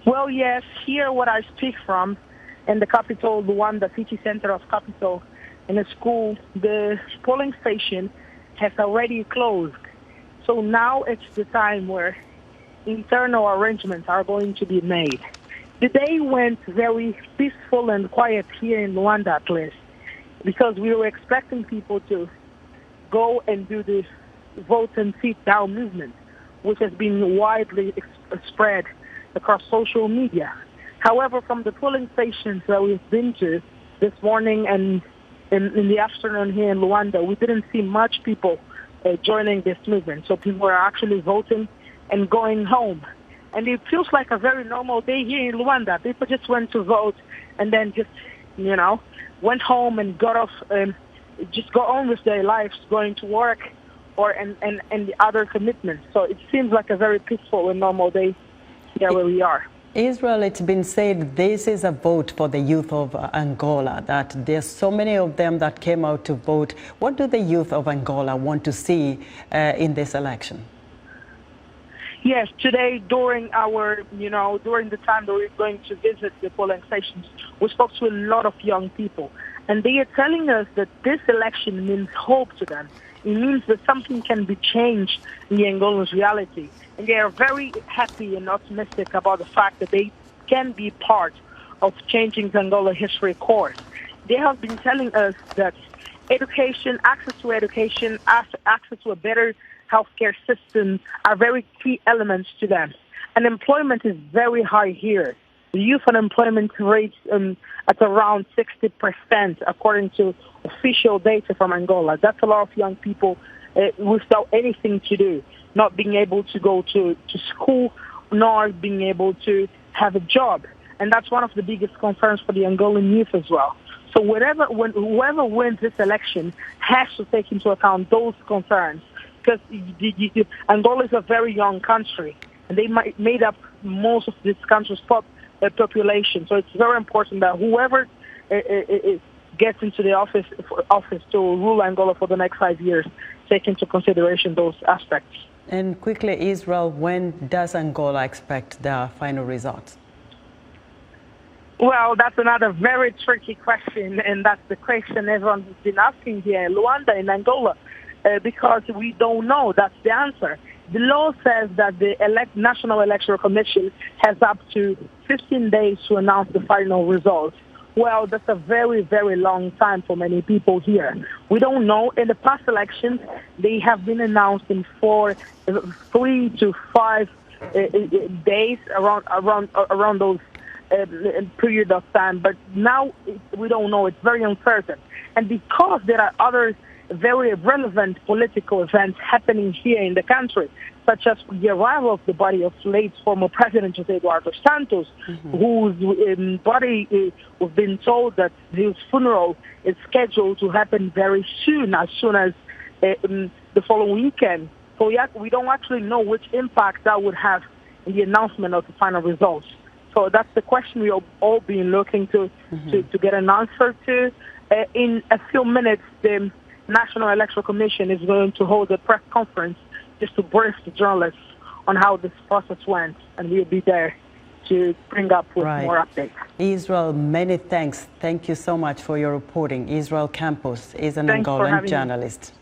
Well, yes, here what I speak from in the capital, Luanda, city center of capital, in a school, the polling station has already closed. So now it's the time where internal arrangements are going to be made. The day went very peaceful and quiet here in Luanda, at least, because we were expecting people to go and do the vote and sit down movement, which has been widely spread across social media. However, from the polling stations that we've been to this morning and in the afternoon here in Luanda, we didn't see much people joining this movement. So people are actually voting and going home. And it feels like a very normal day here in Luanda. People just went to vote and then just, went home and got off, just go on with their lives, going to work or and the other commitments. So it seems like a very peaceful and normal day here where we are. Israel, it's been said this is a vote for the youth of Angola, that there's so many of them that came out to vote. What do the youth of Angola want to see in this election? Yes, today during during the time that we're going to visit the polling stations, we spoke to a lot of young people. And they are telling us that this election means hope to them. It means that something can be changed in the Angolan's reality. And they are very happy and optimistic about the fact that they can be part of changing the Angola history course. They have been telling us that education, access to education, access to a better healthcare system are very key elements to them. Unemployment is very high here. The youth unemployment rate at around 60%, according to official data from Angola. That's a lot of young people without anything to do, not being able to go to school, nor being able to have a job. And that's one of the biggest concerns for the Angolan youth as well. So whoever wins this election has to take into account those concerns, because Angola is a very young country, and they made up most of this country's population. So it's very important that whoever gets into the office to rule Angola for the next 5 years take into consideration those aspects. And quickly, Israel, when does Angola expect the final results? Well, that's another very tricky question, and that's the question everyone's been asking here in Luanda, in Angola, because we don't know. That's the answer. The law says that the National Electoral Commission has up to 15 days to announce the final results. Well, that's a very, very long time for many people here. We don't know. In the past elections, they have been announced in 3 to 5 days around those period of time. But now we don't know. It's very uncertain. And because there are other very relevant political events happening here in the country, such as the arrival of the body of late former President José Eduardo Santos, whose body, we've been told that his funeral is scheduled to happen very soon as the following weekend. So we don't actually know which impact that would have in the announcement of the final results. So that's the question we have all been looking to get an answer to. In a few minutes, the National Electoral Commission is going to hold a press conference just to brief the journalists on how this process went, and we'll be there to bring up with more updates. Israel, many thanks. Thank you so much for your reporting. Israel Campos is an Angolan journalist.